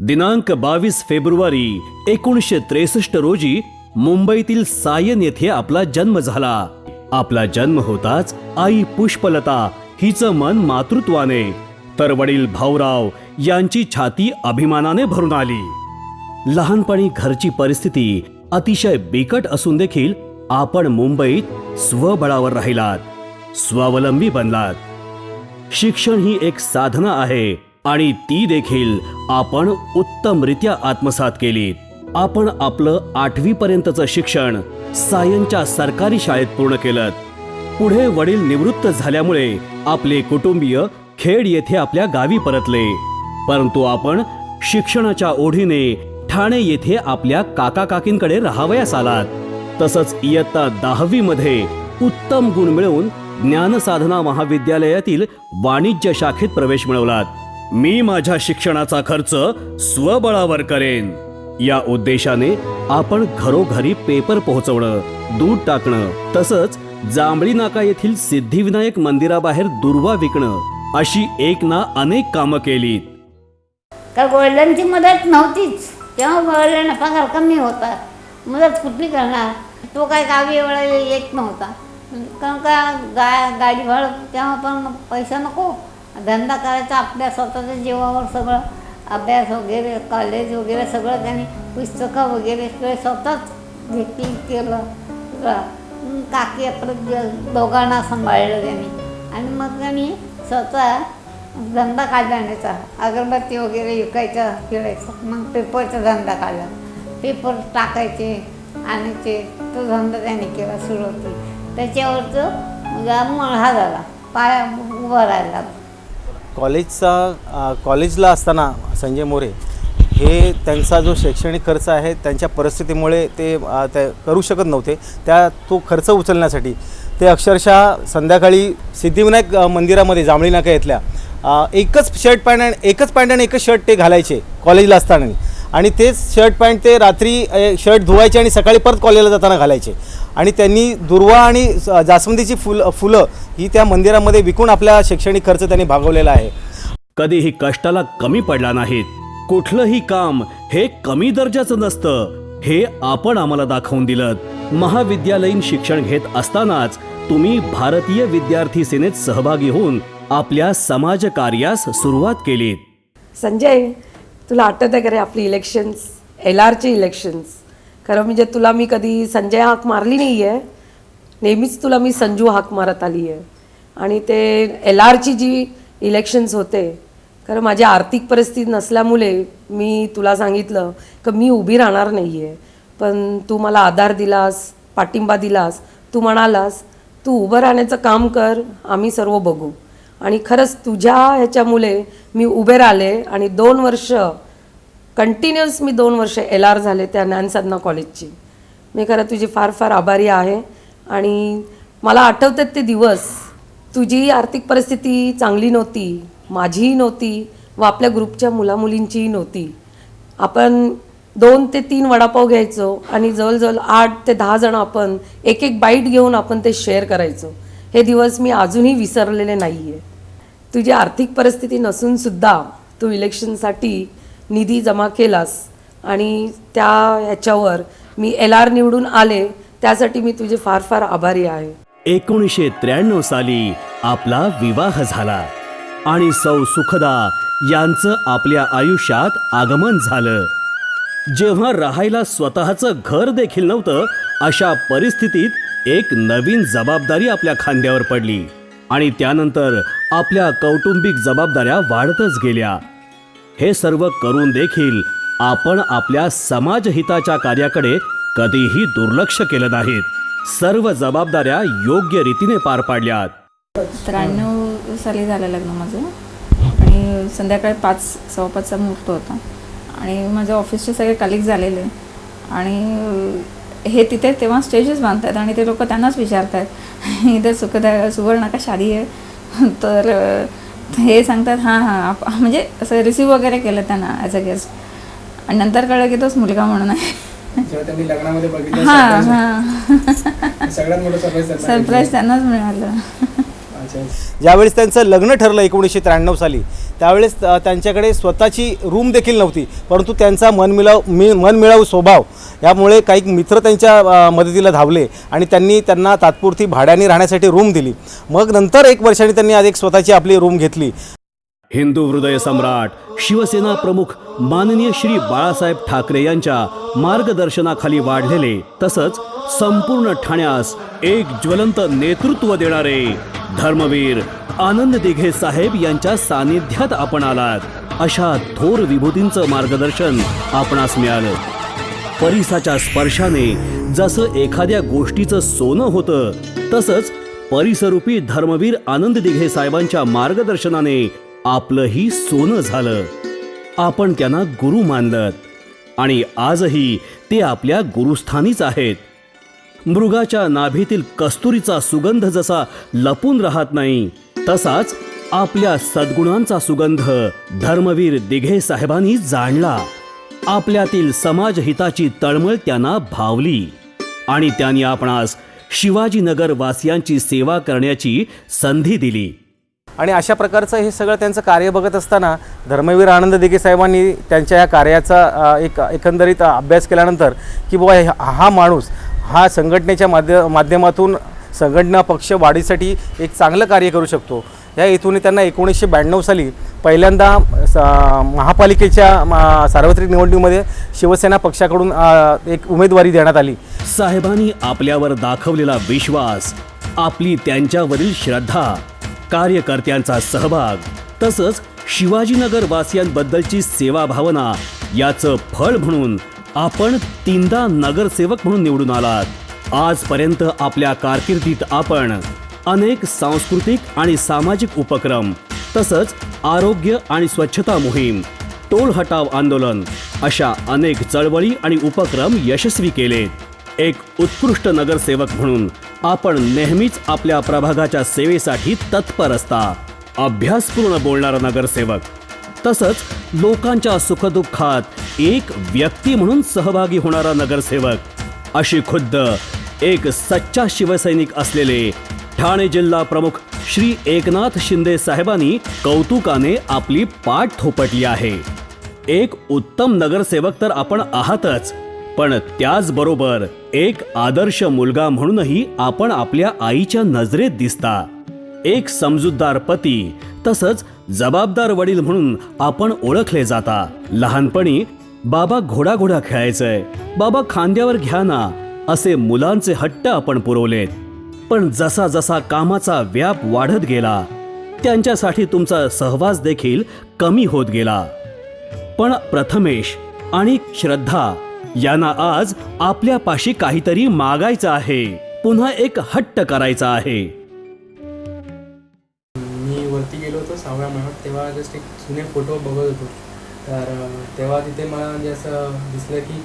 दिनांक 22 फेब्रुवारी 1963 रोजी मुंबईतील सायन येथे आपला जन्म झाला. आपला जन्म होताच आई पुष्पलता हिचं मन मातृत्वाने तर वडील भाऊराव यांची छाती अभिमानाने भरून आली. लहानपणी घरची परिस्थिती अतिशय बिकट असून देखील आपण मुंबईत स्वबळावर राहिलात, स्वावलंबी बनलात. शिक्षण ही एक साधना आहे आणि ती देखील आपण उत्तमरित्या आत्मसात केली. आपण आपलं 8वी पर्यंतचं शिक्षण सायनच्या सरकारी शाळेत पूर्ण केलं. पुढे वडील निवृत्त झाल्यामुळे आपले कुटुंबीय खेड येथे आपल्या गावी परतले. परंतु आपण शिक्षणाच्या ओढीने ठाणे येथे आपल्या काका काकींकडे राहावयास आलात. तसंच इयत्ता 10वी मध्ये उत्तम गुण मिळवून ज्ञानसाधना महाविद्यालयातील वाणिज्य शाखेत प्रवेश मिळवलात. मी माझ्या शिक्षणाचा खर्च स्वबळावर करेन या उद्देशाने आपण घरोघरी पेपर पोहोचवणं, दूध टाकणं, तसंच जांभळी नाका येथील सिद्धिविनायक मंदिराबाहेर दुर्वा विकणं अशी एक ना अनेक कामं केलीत. का वडिलांची मदत नव्हतीच, तेव्हा वडिलांना पगार कमी होता, मदत कुठली करणार. तो काय गावी एवढा येत नव्हता, कारण का गाडी भाडं तेव्हा पण पैसा नको, धंदा करायचा आपल्या स्वतःच्या जीवावर. सगळं अभ्यास वगैरे, कॉलेज वगैरे सगळं त्यांनी, पुस्तकं वगैरे सगळे स्वतःच घेतली केलं. काकी आपलं दोघांना सांभाळलं त्यांनी. आणि मग त्यांनी स्वतः धंदा काढला आणायचा, अगरबत्ती वगैरे विकायचं, फिरायचं. मग पेपरचा धंदा काढला, पेपर टाकायचे आणायचे, तो धंदा त्यांनी केला सुरुवाती. त्याच्यावरचं हा झाला, पाया उभा राहिला. कॉलेजला असताना संजय मोरे हे त्यांचा जो शैक्षणिक खर्च आहे त्यांच्या परिस्थितीमुळे ते करू शकत नव्हते. तो खर्च उचलण्यासाठी ते अक्षरशः संध्याकाळी सिद्धिविनायक मंदिरामध्ये जांभळी नाका येथल्या एकच पॅन्ट आणि एकच शर्ट ते घालायचे कॉलेजला असताना. आणि तेच शर्ट पॅन्ट ते रात्री शर्ट धुवायचे आणि सकाळी परत कॉलेजला जाताना घालायचे. आणि त्यांनी दुर्वा आणि जास्वंदीची फुलं ही त्या मंदिरामध्ये विकून आपला शैक्षणिक खर्च त्यांनी भागवलेला आहे. कधीही कष्टाला कमी पडला नाहीत. कुठलंही काम हे कमी दर्जाचं नसतं हे आपण आम्हाला दाखवून दिलं. महाविद्यालयीन शिक्षण घेत असतानाच तुम्ही भारतीय विद्यार्थी सेनेत सहभागी होऊन आपल्या समाज कार्यास सुरुवात केली. संजय, तुला आठवतं आहे का रे आपली इलेक्शन्स, LRची इलेक्शन्स? खरं म्हणजे तुला मी कधी संजय हाक मारली नाही आहे, नेहमीच तुला मी संजू हाक मारत आली आहे. आणि ते LRची जी इलेक्शन्स होते, खरं माझी आर्थिक परिस्थिती नसल्यामुळे मी तुला सांगितलं की मी उभी राहणार नाही आहे. पण तू मला आधार दिलास, पाठिंबा दिलास, तू म्हणालास तू उभं राहण्याचं काम कर, आम्ही सर्व बघू. आणि खरंच तुझ्या ह्याच्यामुळे मी उभे राहिले आणि 2 वर्ष कंटिन्युअस मी 2 वर्ष LR झाले त्या ज्ञानसाधना कॉलेजची. मी खरं तुझी फार फार आभारी आहे. आणि मला आठवतात ते दिवस, तुझी आर्थिक परिस्थिती चांगली नव्हती, माझीही नव्हती व आपल्या ग्रुपच्या मुलामुलींचीही नव्हती. आपण 2 ते 3 वडापाव घ्यायचो आणि जवळजवळ 8 ते 10 जण आपण एक बाईट घेऊन आपण ते शेअर करायचो. हे दिवस मी अजूनही विसरलेले नाही आहे. तुझी आर्थिक परिस्थिती नसूनसुद्धा तू इलेक्शनसाठी निधी जमा केलास आणि त्या ह्याच्यावर मी LR निवडून आले, त्यासाठी मी तुझे फार फार आभारी आहे. 1993 साली आपला विवाह झाला आणि सौ सुखदा यांचं आपल्या आयुष्यात आगमन झालं. जेव्हा राहायला स्वतःचं घर देखील नव्हतं, अशा परिस्थितीत एक नवीन जबाबदारी आपल्या खांद्यावर पडली आणि त्यानंतर आपल्या कौटुंबिक जबाबदाऱ्या वाढतच गेल्या. हे सर्व करून देखील आपण आपल्या समाजहिताच्या कार्याकडे कधीही दुर्लक्ष केलं नाहीत. सर्व जबाबदाऱ्या योग्य रीतीने पार पाडल्यात. 93 साली झालं लग्न माझं आणि संध्याकाळी 5:15चा मुहूर्त होता. आणि माझ्या ऑफिसचे सगळे कलिग्स झालेले आणि हे तिथे तेव्हा स्टेजेस बांधतात आणि ते लोक त्यांनाच विचारत आहेत इथं सुवर्ण का शादी आहे. तर हे सांगतात हां म्हणजे असं रिसीव वगैरे केलं त्यांना ॲज अ गेस्ट. आणि नंतर कळलं की तोच मुलगा म्हणून आहे. हां सरप्राईज त्यांनाच मिळालं. ज्यावेळेस त्यांचं लग्न ठरलं 1993 साली, त्यावेळेस त्यांच्याकडे स्वतःची रूम देखील नव्हती, परंतु त्यांचा मनमिळावू स्वभाव यामुळे काही मित्र त्यांच्या मदतीला धावले आणि त्यांना तात्पुरती भाड्याने राहण्यासाठी रूम दिली. मग नंतर 1 वर्षांनी त्यांनी एक स्वतःची आपली रूम घेतली. हिंदू हृदय सम्राट शिवसेना प्रमुख माननीय श्री बाळासाहेब ठाकरे यांच्या मार्गदर्शनाखाली वाढलेले, तसंच संपूर्ण ठाण्यास एक ज्वलंत नेतृत्व देणारे धर्मवीर आनंद दिघे साहेब यांच्या सानिध्यात आपण आलात. अशा थोर विभूतींचं मार्गदर्शन आपणास मिळालं. परिसाच्या स्पर्शाने जसं एखाद्या गोष्टीचं सोनं होतं, तसंच परिसरूपी धर्मवीर आनंद दिघे साहेबांच्या मार्गदर्शनाने आपलंही सोनं झालं. आपण त्यांना गुरु मानलत आणि आजही ते आपल्या गुरुस्थानीच आहेत. मृगाच्या नाभीतील कस्तुरीचा सुगंध जसा लपून राहत नाही, तसाच आपल्या सद्गुणांचा सुगंध धर्मवीर दिघे साहेबांनी जाणला. आपल्यातील समाजहिताची तळमळ त्यांना भावली आणि त्यांनी आपणास शिवाजीनगर वासियांची सेवा करण्याची संधी दिली. आणि अशा प्रकारचं हे सगळं त्यांचं कार्य बघत असताना धर्मवीर आनंद दिघे साहेबांनी त्यांच्या या कार्याचा एकंदरीत अभ्यास केल्यानंतर की बाबा हा माणूस हा संघटनेच्या माध्यमातून संघटना पक्ष वाढीसाठी एक चांगलं कार्य करू शकतो. या हेतूने त्यांना 1992 साली पहिल्यांदा महापालिकेच्या सार्वत्रिक निवडणुकीमध्ये शिवसेना पक्षाकडून एक उमेदवारी देण्यात आली. साहेबांनी आपल्यावर दाखवलेला विश्वास, आपली त्यांच्यावरील श्रद्धा, कार्यकर्त्यांचा सहभाग, तसंच शिवाजीनगर वासियांबद्दलची सेवा भावना याचं फळ म्हणून आपण 3दा नगरसेवक म्हणून निवडून आलात. आजपर्यंत आपल्या कारकिर्दीत आपण अनेक सांस्कृतिक आणि सामाजिक उपक्रम, तसंच आरोग्य आणि स्वच्छता मोहीम, टोल हटाव आंदोलन अशा अनेक चळवळी आणि उपक्रम यशस्वी केलेत. एक उत्कृष्ट नगरसेवक म्हणून आपण नेहमीच आपल्या प्रभागाच्या सेवेसाठी तत्पर असता. अभ्यासपूर्ण बोलणारा नगरसेवक, तसंच लोकांच्या सुखदुःखात एक व्यक्ती म्हणून सहभागी होणारा नगरसेवक, अशी खुद्द एक सच्चा शिवसैनिक असलेले ठाणे जिल्हा प्रमुख श्री एकनाथ शिंदे साहेबांनी कौतुकाने आपली पाठ थोपटली आहे. एक उत्तम नगरसेवक तर आपण आहातच, पण त्याचबरोबर एक आदर्श मुलगा म्हणूनही आपण आपल्या आईच्या नजरेत दिसता. एक समजूतदार पती, तसंच जबाबदार वडील म्हणून आपण ओळखले जाता. लहानपणी बाबा घोडा खेळायचंय, बाबा खांद्यावर घ्या ना, असे मुलांचे हट्ट आपण पुरवलेत. पण जसा जसा कामाचा व्याप वाढत गेला, त्यांच्यासाठी तुमचा सहवास देखील कमी होत गेला. पण प्रथमेश आणि श्रद्धा यांना आज आपल्यापाशी काहीतरी मागायचं आहे, पुन्हा एक हट्ट करायचा आहे. मी वरती गेलो होतो 6व्या महिन्यात, तेव्हा जस्ट एक जुने फोटो बघत होतो. तर तेव्हा तिथे मला म्हणजे असं दिसलं की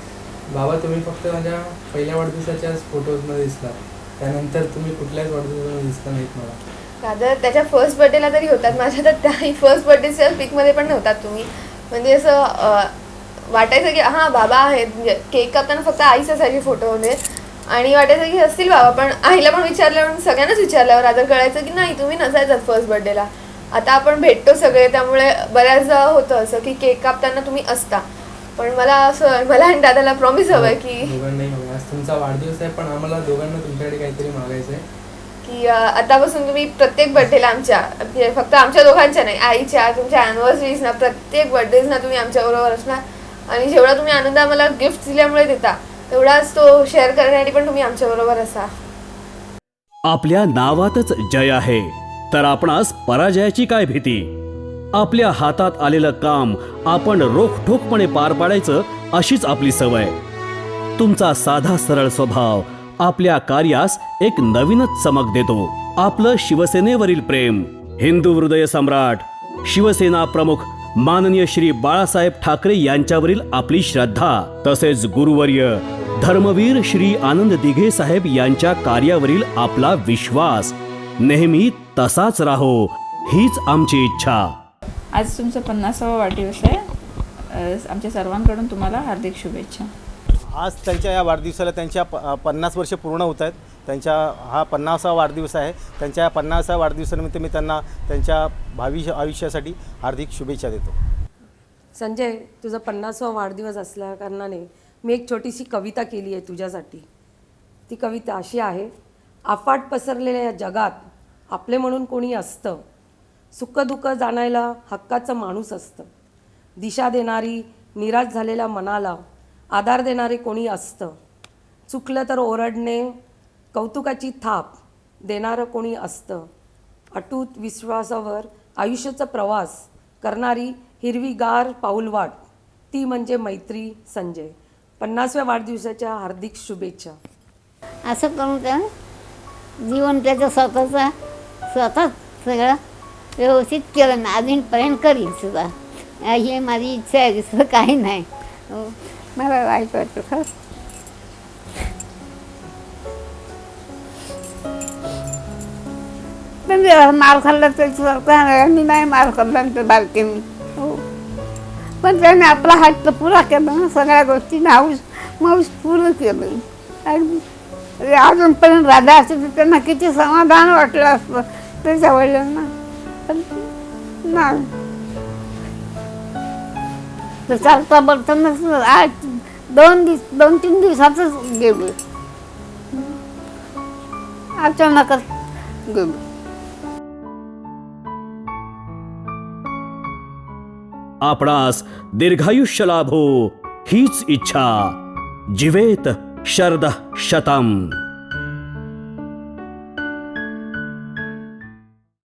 बाबा तुम्ही फक्त माझ्या पहिल्या वाढदिवसाच्याच फोटोजमध्ये दिसला, त्यानंतर तुम्ही कुठल्याच वाढदिवसामध्ये दिसता नाहीत मला. दादा त्याच्या फर्स्ट बर्थडेला तरी होतात माझ्या, तर त्याही फर्स्ट बर्थडेच्या पिकमध्ये पण नव्हतात तुम्ही. म्हणजे असं वाटायचं की हां बाबा आहेत, म्हणजे केक कापताना फक्त आईच असायचे फोटोमध्ये आणि वाटायचं की असतील बाबा, पण आईला पण विचारल्यावर सगळ्यांनाच विचारल्यावर आता कळायचं की नाही तुम्ही नसायचात फर्स्ट बर्थडेला. आता आपण भेटतो सगळे, त्यामुळे बऱ्याचदा होतं असं की केक कापताना तुम्ही असता. पण मला आणि दादाला प्रॉमिस हवं आहे की दोघांनाही हवं, आज तुमचा वाढदिवस आहे पण आम्हाला दोघांना तुमच्याकडे काहीतरी मागायचं आहे की आतापासून तुम्ही प्रत्येक बर्थडेला आमच्या, फक्त आमच्या दोघांच्या नाही, आईच्या, तुमच्या ॲनिव्हर्सरीजना, प्रत्येक बर्थडेजना तुम्ही आमच्याबरोबर असणार. आणि जेवढा तुम्ही आनंद आम्हाला गिफ्ट दिल्यामुळे देता, तेवढाच तो शेअर करण्यासाठी पण तुम्ही आमच्याबरोबर असा. आपल्या नावातच जय आहे, तर आपणास पराजयाची काय भीती? आपल्या हातात आलेलं काम आपण रोखठोकपणे पार पाडायचं, अशीच आपली सवय. तुमचा साधा सरळ स्वभाव आपल्या कार्यास एक नवीनच चमक देतो. आपलं शिवसेनेवरील प्रेम, हिंदू हृदय सम्राट शिवसेना प्रमुख माननीय श्री बाळासाहेब ठाकरे यांच्यावरील आपली श्रद्धा, तसेच गुरुवर्य धर्मवीर श्री आनंद दिघे साहेब यांच्या कार्यावरील आपला विश्वास नेहमी तसाच राहो, हीच आमची इच्छा. आज तुमचा 50वा वाढदिवस आहे. आमच्या सर्वांकडून तुम्हाला हार्दिक शुभेच्छा. आज त्यांच्या या वाढदिवसाला त्यांच्या 50 वर्ष पूर्ण होत आहेत. त्यांच्या हा 50वा वाढदिवस आहे. त्यांच्या या 50व्या वाढदिवसानिमित्त मी त्यांना त्यांच्या भावी आयुष्यासाठी हार्दिक शुभेच्छा देतो. संजय, तुझा 50वा वाढदिवस असल्या कारणाने मी एक छोटीशी कविता केली आहे तुझ्यासाठी. ती कविता अशी आहे: अफाट पसरलेल्या या जगात आपले म्हणून कोणी असतं, सुखदुःख जाणायला हक्काचं माणूस असतं, दिशा देणारी निराश झालेल्या मनाला आधार देणारे कोणी असतं, चुकलं तर ओरडणे कौतुकाची थाप देणारं कोणी असतं, अटूट विश्वासावर आयुष्याचा प्रवास करणारी हिरवीगार पाऊलवाट, ती म्हणजे मैत्री. संजय, 50व्या वाढदिवसाच्या हार्दिक शुभेच्छा. असं करून त्या जीवन त्याचं स्वतःच सगळं व्यवस्थित केलं ना, अजूनपर्यंत करील सुद्धा. ही माझी इच्छा आहे, दुसरं काही नाही. हो, मला वाईट वाटतं खरं. पण मार खाल्ला तर मी नाही मार खाल्ला तर बारके मी. हो, पण त्याने आपला हट्ट पुरा केला ना, सगळ्या गोष्टीने माऊस पूर्ण केलं. आणि अजूनपर्यंत राधा असते तर त्यांना किती समाधान वाटलं असतं त्याच्या वडिलांना. पण नाही, तर चालता बोलतानाच आज 2-3 दिवसातच गेलो, अचानकच गेलो. आपणास दीर्घायुष्य लाभो हीच इच्छा. जीवेत शरदः शतम्.